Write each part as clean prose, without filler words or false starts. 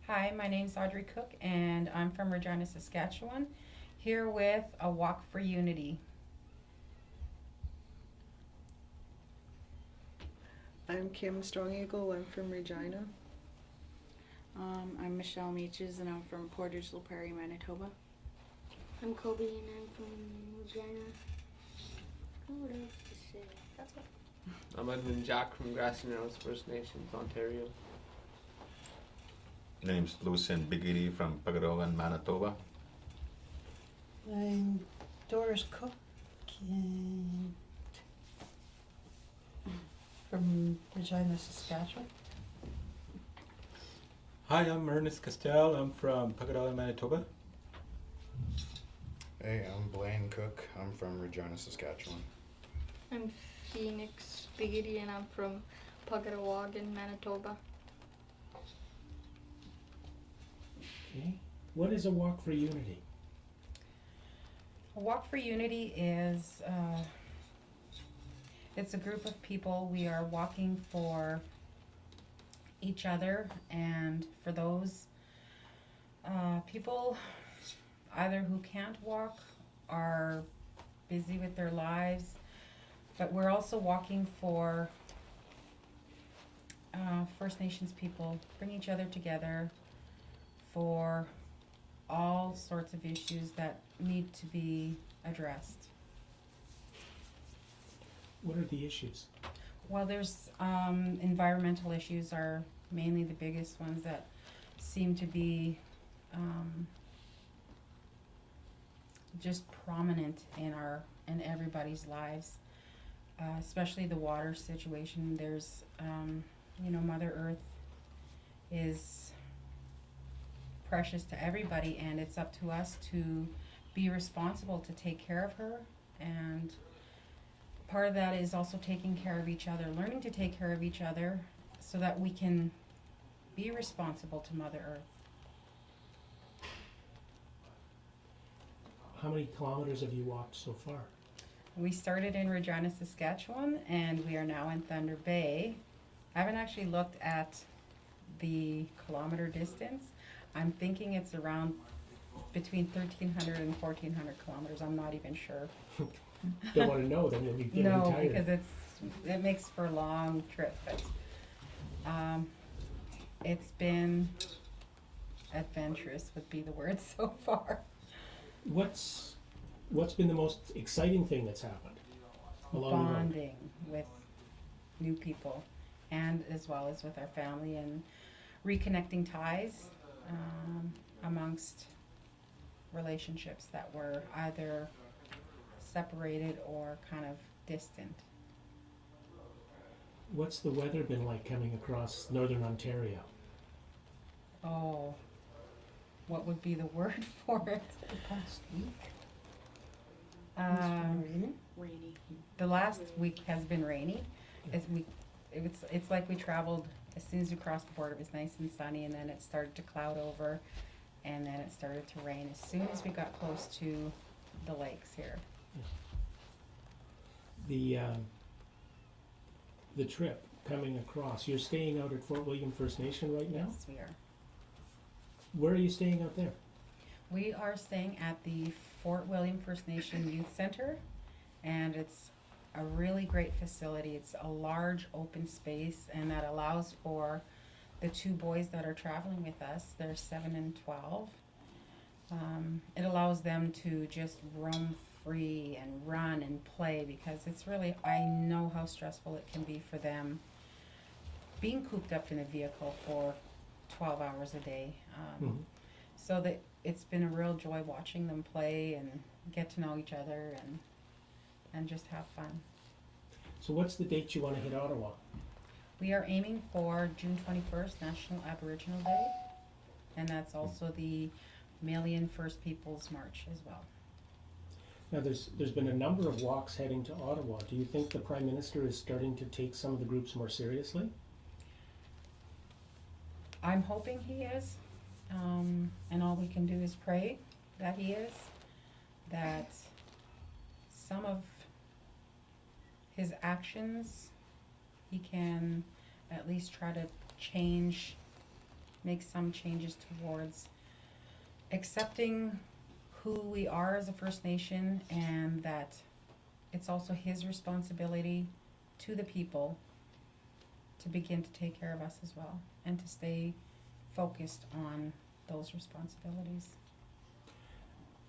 Hi, my name's Audrey Cook and I'm from Regina, Saskatchewan, here with a Walk for Unity. I'm Kim Strong Eagle. I'm from Regina. I'm Michelle Meaches and I'm from Portage La Prairie, Manitoba. I'm Kobe and I'm from Regina. What else to say? That's what. I'm Edmund Jack from Grassy Narrows First Nations, Ontario. Name's Lucien Biggity from Pagadogan, Manitoba. I'm Doris Cook and from Regina, Saskatchewan. Hi, I'm Ernest Castell. I'm from Pagadogan, Manitoba. Hey, I'm Blaine Cook. I'm from Regina, Saskatchewan. I'm Phoenix Biggity and I'm from Pugatawagan, Manitoba. Okay. What is a Walk for Unity? A Walk for Unity is it's a group of people. We are walking for each other and for those people either who can't walk, are busy with their lives, but we're also walking for First Nations people, bring each other together for all sorts of issues that need to be addressed. What are the issues? Well, there's environmental issues are mainly the biggest ones that seem to be just prominent in everybody's lives, especially the water situation. There's Mother Earth is precious to everybody, and it's up to us to be responsible to take care of her, and part of that is also taking care of each other, learning to take care of each other so that we can be responsible to Mother Earth. How many kilometers have you walked so far? We started in Regina, Saskatchewan, and we are now in Thunder Bay. I haven't actually looked at the kilometer distance. I'm thinking it's around between 1,300 and 1,400 kilometers. I'm not even sure. Don't want to know, then you'll be feeling No, tired. because it makes for a long trip. But it's been adventurous would be the word so far. What's been the most exciting thing that's happened along the road? Bonding with new people, and as well as with our family, and reconnecting ties amongst relationships that were either separated or kind of distant. What's the weather been like coming across northern Ontario? Oh, what would be the word for it? The past week. Rainy. The last week has been rainy. It's like we traveled, as soon as we crossed the border, it was nice and sunny, and then it started to cloud over, and then it started to rain as soon as we got close to the lakes here. The trip coming across, you're staying out at Fort William First Nation right now? Yes, we are. Where are you staying out there? We are staying at the Fort William First Nation Youth Center, and it's a really great facility. It's a large open space, and that allows for the two boys that are traveling with us. They're 7 and 12. It allows them to just roam free and run and play, because it's really, I know how stressful it can be for them being cooped up in a vehicle for 12 hours a day. So that it's been a real joy watching them play and get to know each other and just have fun. So what's the date you want to hit Ottawa? We are aiming for June 21st, National Aboriginal Day, and that's also the Million First Peoples March as well. Now there's been a number of walks heading to Ottawa. Do you think the Prime Minister is starting to take some of the groups more seriously? I'm hoping he is, and all we can do is pray that he is, that some of his actions, he can at least try to change make some changes towards accepting who we are as a First Nation, and that it's also his responsibility to the people to begin to take care of us as well, and to stay focused on those responsibilities.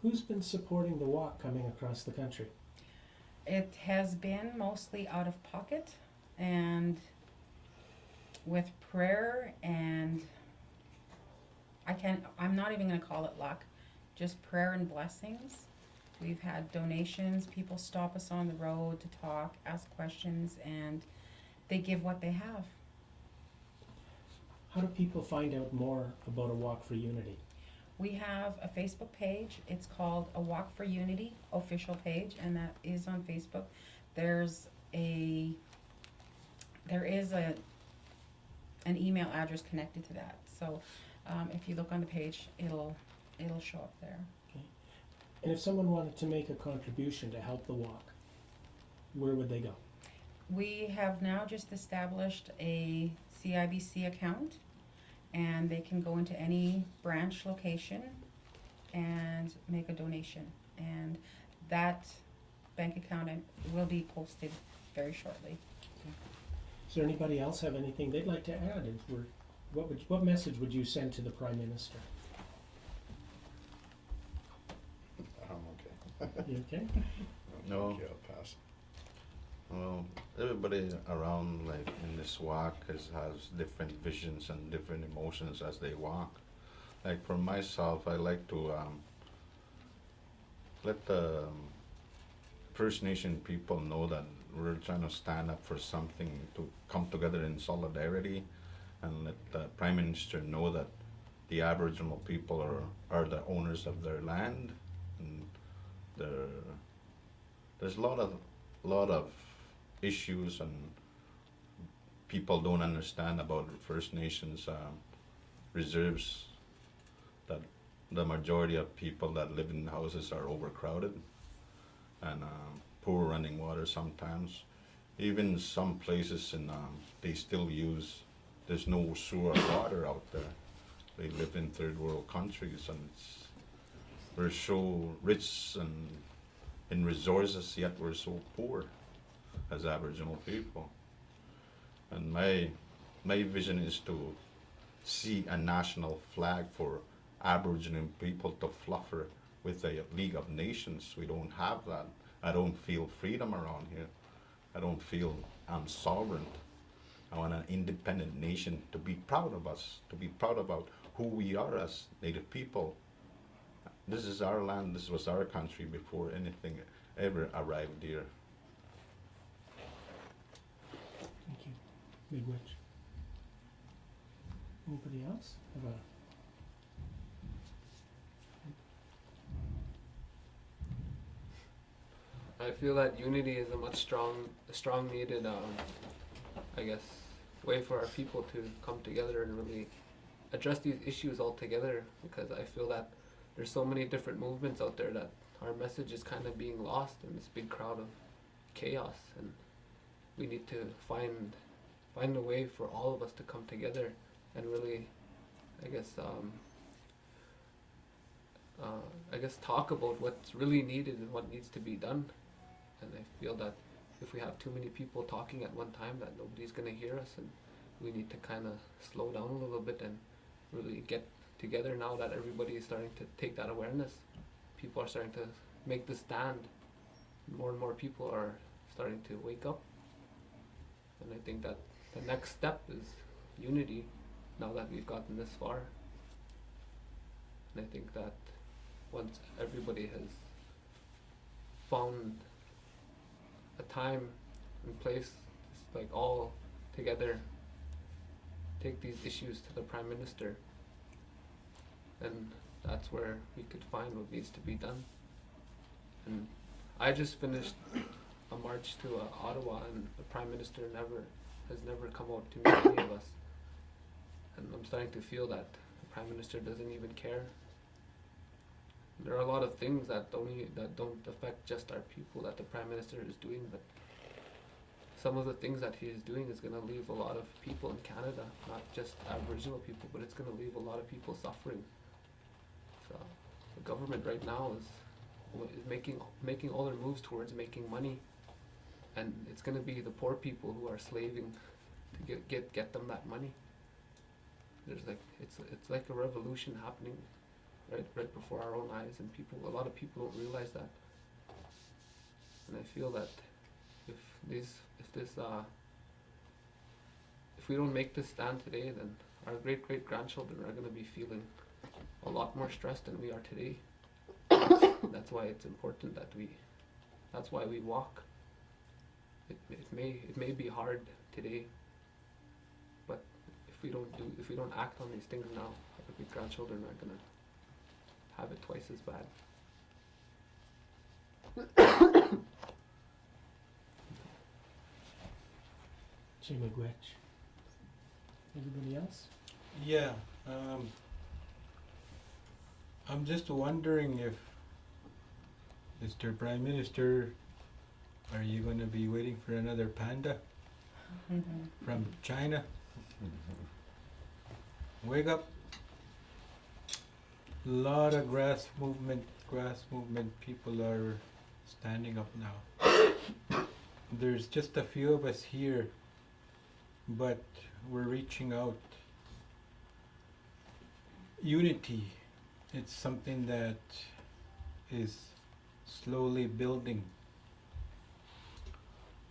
Who's been supporting the walk coming across the country? It has been mostly out of pocket and with prayer, and I'm not even gonna call it luck, just prayer and blessings. We've had donations, people stop us on the road to talk, ask questions, and they give what they have. How do people find out more about A Walk for Unity? We have a Facebook page. It's called A Walk for Unity official page, and that is on Facebook. There is an email address connected to that. So if you look on the page, it'll show up there. And if someone wanted to make a contribution to help the walk, where would they go? We have now just established a CIBC account, and they can go into any branch location and make a donation. And that bank account will be posted very shortly. Does there anybody else have anything they'd like to add? What message would you send to the Prime Minister? I'm okay. You okay? No. Thank you, I'll pass. Well, everybody around, like in this walk, has different visions and different emotions as they walk. Like for myself, I like to let the First Nation people know that we're trying to stand up for something, to come together in solidarity, and let the Prime Minister know that the Aboriginal people are the owners of their land, and there's a lot of issues and people don't understand about First Nations reserves, that the majority of people that live in houses are overcrowded and poor running water sometimes. Even some places they still use, there's no sewer water out there. They live in third world countries, and we're so rich and in resources, yet we're so poor as Aboriginal people. And my vision is to see a national flag for Aboriginal people to fluffer with a League of Nations. We don't have that. I don't feel freedom around here. I don't feel I'm sovereign. I want an independent nation to be proud of us, to be proud about who we are as Native people. This is our land, this was our country before anything ever arrived here. Thank you. Midwich. Anybody else have a? I feel that unity is a strong needed, I guess, way for our people to come together and really address these issues all together, because I feel that there's so many different movements out there that our message is kind of being lost in this big crowd of chaos, and we need to find a way for all of us to come together and really, I guess talk about what's really needed and what needs to be done. And I feel that if we have too many people talking at one time, that nobody's going to hear us, and we need to kind of slow down a little bit and really get together now that everybody is starting to take that awareness. People are starting to make the stand. More and more people are starting to wake up. And I think that the next step is unity, now that we've gotten this far. And I think that once everybody has found a time and place, just like all together, take these issues to the Prime Minister, and that's where we could find what needs to be done. And I just finished a march to Ottawa, and the Prime Minister has never come out to meet any of us, and I'm starting to feel that the Prime Minister doesn't even care. There are a lot of things that don't affect just our people that the Prime Minister is doing, but some of the things that he is doing is gonna leave a lot of people in Canada, not just Aboriginal people, but it's gonna leave a lot of people suffering. So the government right now is making all their moves towards making money, and it's gonna be the poor people who are slaving to get them that money. There's like it's like a revolution happening right before our own eyes, and a lot of people don't realize that. And I feel that if we don't make this stand today, then our great grandchildren are gonna be feeling a lot more stressed than we are today. That's why it's important that that's why we walk. It may be hard today, but if we don't act on these things now, our great grandchildren are gonna have it twice as bad. Jim McGuetch. Anybody else? Yeah, I'm just wondering if, Mr. Prime Minister, are you going to be waiting for another panda from China? Wake up. A lot of grass movement people are standing up now. There's just a few of us here, but we're reaching out. Unity, it's something that is slowly building,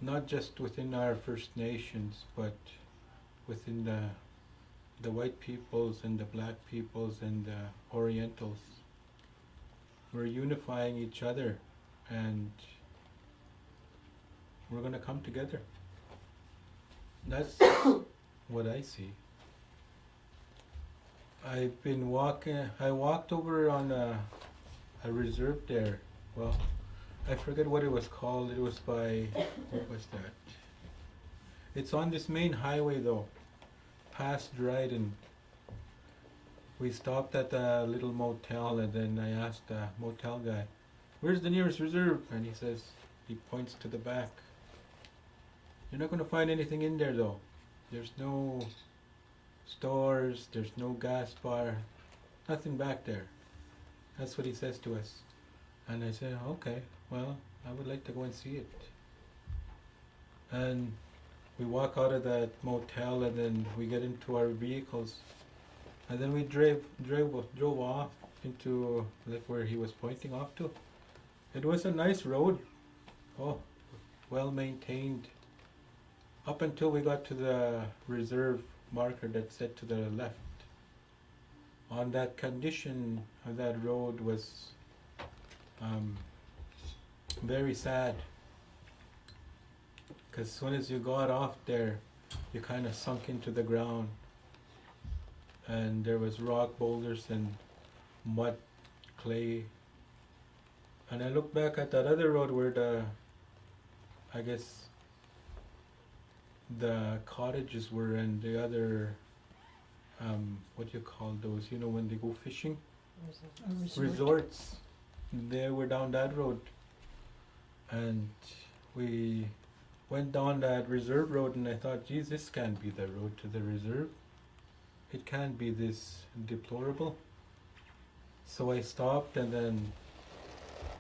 not just within our First Nations, but within the white peoples and the black peoples and the Orientals. We're unifying each other, and we're gonna come together. That's what I see. I've been walking, I walked over on a reserve there. Well, I forget what it was called. It was by, what was that? It's on this main highway though, past Dryden. We stopped at a little motel, and then I asked the motel guy, "Where's the nearest reserve?" And he says, he points to the back. "You're not going to find anything in there though. There's no stores, there's no gas bar, nothing back there." That's what he says to us. And I said, okay, well, I would like to go and see it. And we walk out of that motel, and then we get into our vehicles, and then we drove off into like where he was pointing off to. It was a nice road, well maintained, up until we got to the reserve marker that said to the left. On that condition of that road was very sad, because as soon as you got off there, you kind of sunk into the ground, and there was rock boulders and mud, clay. And I looked back at that other road where I guess the cottages were, and the other what do you call those, you know, when they go fishing? A resort. Resorts. They were down that road, and we went down that reserve road, and I thought, geez, this can't be the road to the reserve. It can't be this deplorable. So I stopped, and then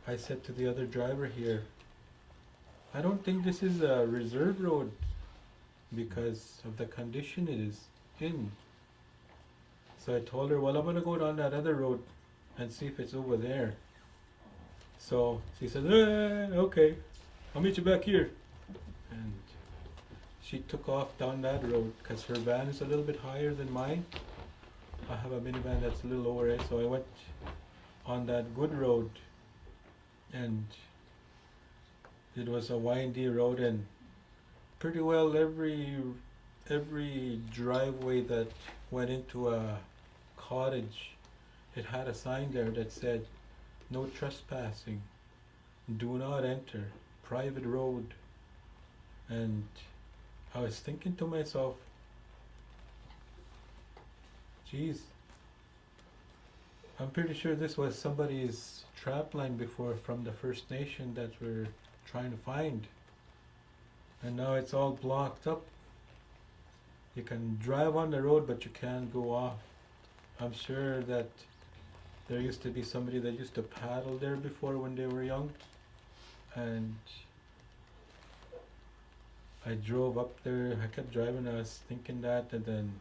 I said to the other driver here, I don't think this is a reserve road because of the condition it is in. So I told her, well, I'm going to go down that other road and see if it's over there. So she said, okay, I'll meet you back here. And she took off down that road because her van is a little bit higher than mine. I have a minivan that's a little lower, so I went on that good road, and it was a windy road, and pretty well every driveway that went into a cottage, it had a sign there that said, "No trespassing, do not enter, private road." And I was thinking to myself, geez, I'm pretty sure this was somebody's trap line before from the First Nation that we're trying to find. and now it's all blocked up. You can drive on the road, but you can't go off. I'm sure that there used to be somebody that used to paddle there before when they were young, and I drove up there. I kept driving. I was thinking that, and then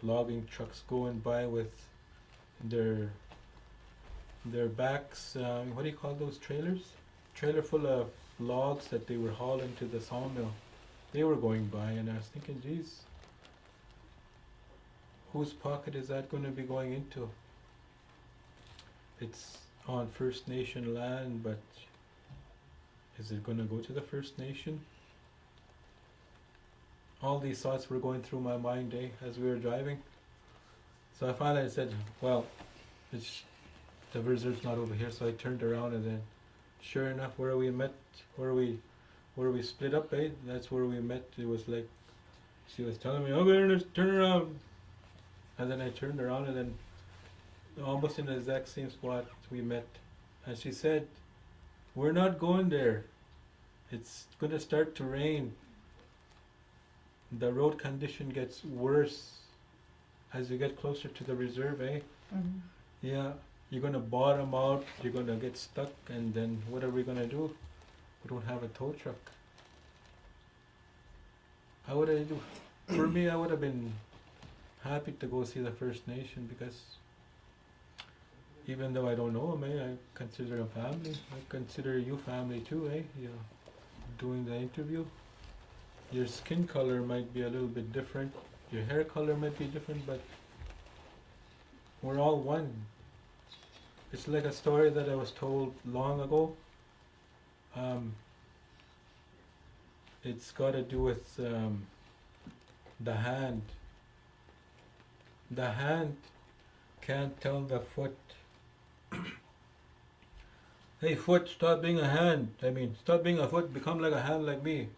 logging trucks going by with their backs. What do you call those trailers? Trailer full of logs that they were hauling to the sawmill. They were going by, and I was thinking, geez, whose pocket is that going to be going into? It's on First Nation land, but is it going to go to the First Nation? All these thoughts were going through my mind, as we were driving. So I finally said, well, the reserve's not over here. So I turned around, and then, sure enough, where we met, where we split up, that's where we met. It was like, she was telling me, okay, let's turn around. And then I turned around, and then almost in the exact same spot we met. And she said, we're not going there. It's going to start to rain. The road condition gets worse as you get closer to the reserve, Mhm. Yeah, you're going to bottom out, you're going to get stuck, and then what are we going to do? We don't have a tow truck. How would I do? For me, I would have been happy to go see the First Nation, because even though I don't know them, I consider them family. I consider you family too, You're doing the interview. Your skin color might be a little bit different, your hair color might be different, but we're all one. It's like a story that I was told long ago. It's got to do with the hand. The hand can't tell the foot, hey foot, stop being a hand. Stop being a foot, become like a hand like me.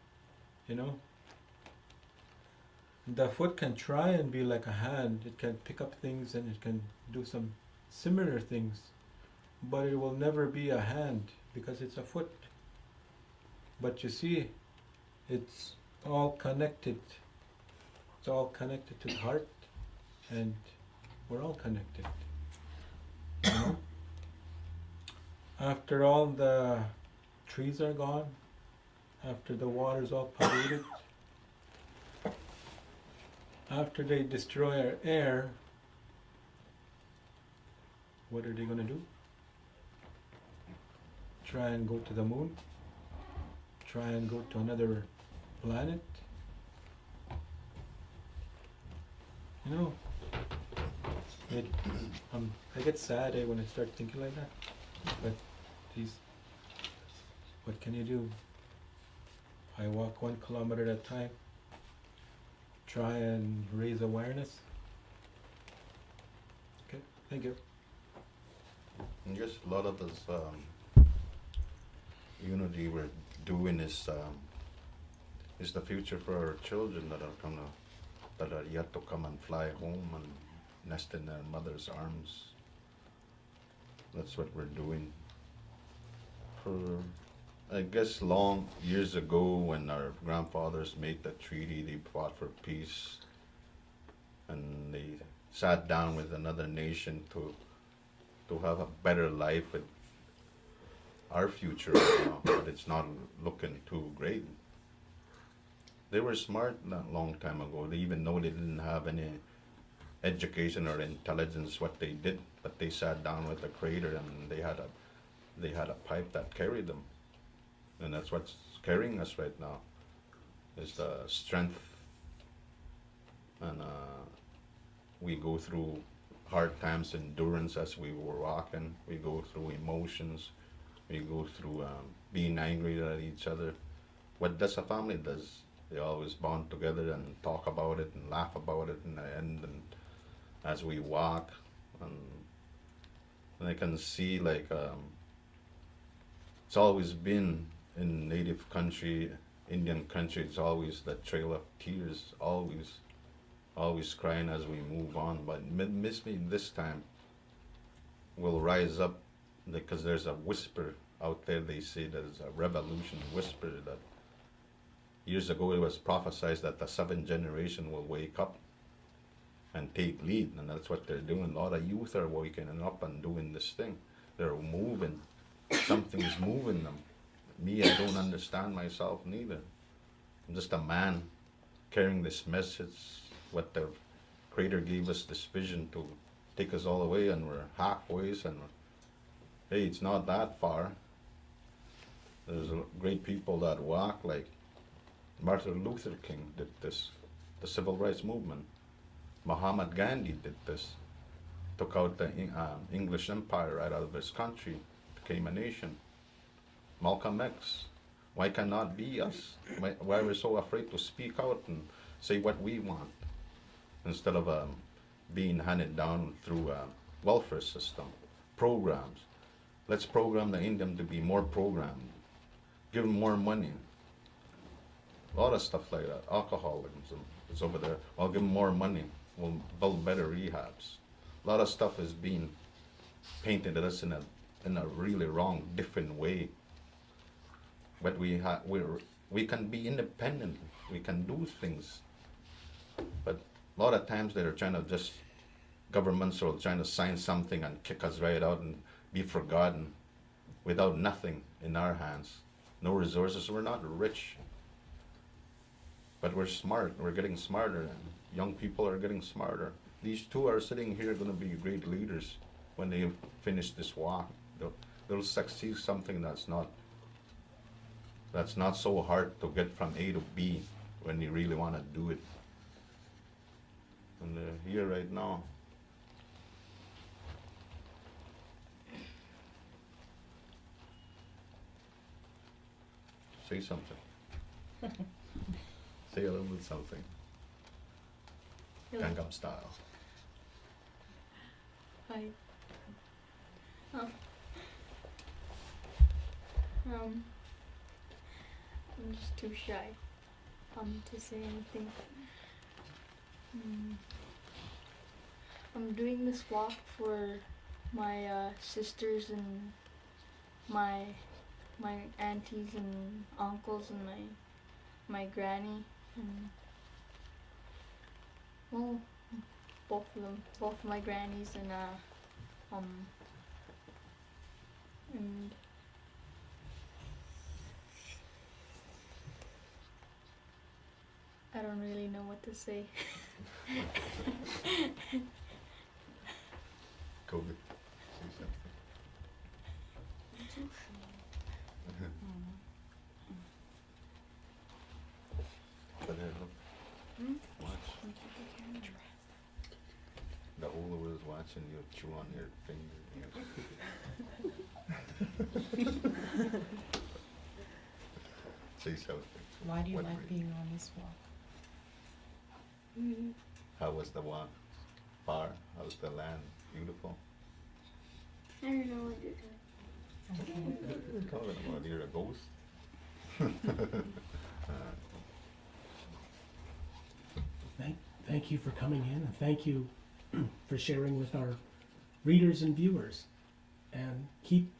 The foot can try and be like a hand. It can pick up things and it can do some similar things, but it will never be a hand because it's a foot. But you see, it's all connected. It's all connected to the heart, and we're all connected. After all the trees are gone, after the water's all polluted, after they destroy our air, what are they going to do? Try and go to the moon? Try and go to another planet? I get sad when I start thinking like that. But geez, what can you do? I walk 1 kilometer at a time. Try and raise awareness. Okay, thank you. And just a lot of this unity we're doing is the future for our children that are yet to come and fly home and nest in their mother's arms. That's what we're doing. For I guess long years ago, when our grandfathers made the treaty, they fought for peace, and they sat down with another nation to have a better life with our future right now, but it's not looking too great. They were smart that long time ago. They even know they didn't have any education or intelligence what they did, but they sat down with the Creator, and they had a pipe that carried them. And that's what's carrying us right now, is the strength. And we go through hard times, endurance as we were walking. We go through emotions. We go through being angry at each other. What does a family does? They always bond together and talk about it and laugh about it in the end. And as we walk, and I can see it's always been in native country, Indian country, it's always the trail of tears, always crying as we move on. But miss me this time, we'll rise up, because there's a whisper out there. They say there's a revolution whisper that years ago it was prophesied that the seventh generation will wake up and take lead, and that's what they're doing. A lot of youth are waking up and doing this thing. They're moving. Something is moving them. Me, I don't understand myself neither. I'm just a man carrying this message, what the Creator gave us this vision to take us all the way, and we're halfway, and hey, it's not that far. There's great people that walk, like Martin Luther King did this, the civil rights movement. Muhammad Gandhi did this, took out the English Empire right out of his country, became a nation. Malcolm X, why cannot be us? Why we're so afraid to speak out and say what we want, instead of being handed down through a welfare system, programs. Let's program the Indian to be more programmed, give them more money. A lot of stuff like that. Alcoholism is over there. I'll give them more money. We'll build better rehabs. A lot of stuff is being painted at us in a really wrong, different way. But we can be independent. We can do things. But a lot of times they're trying to just, governments are trying to sign something and kick us right out and be forgotten without nothing in our hands. No resources. We're not rich. But we're smart. We're getting smarter. And young people are getting smarter. These two are sitting here going to be great leaders when they finish this walk. They'll succeed something that's not so hard to get from A to B when you really want to do it. And they're here right now. Say something. Say a little bit something. Gangnam style. Hi. I'm just too shy to say anything. I'm doing this walk for my sisters and my aunties and uncles and my granny and well, both of them, both of my grannies and I don't really know what to say. COVID. Say something. But watch. The older was watching you chew on your finger. Say something. Why do you What like reason? being on this walk? How was the walk? Far? How's the land? Beautiful? I don't know what you're doing. What are you talking about? You're a ghost? Thank you for coming in, and thank you for sharing with our readers and viewers. And keep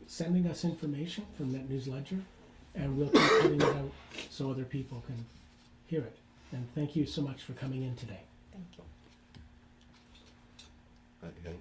sending us information from NetNewsLedger, and we'll keep putting it out so other people can hear it. And thank you so much for coming in today. Thank you. Okay.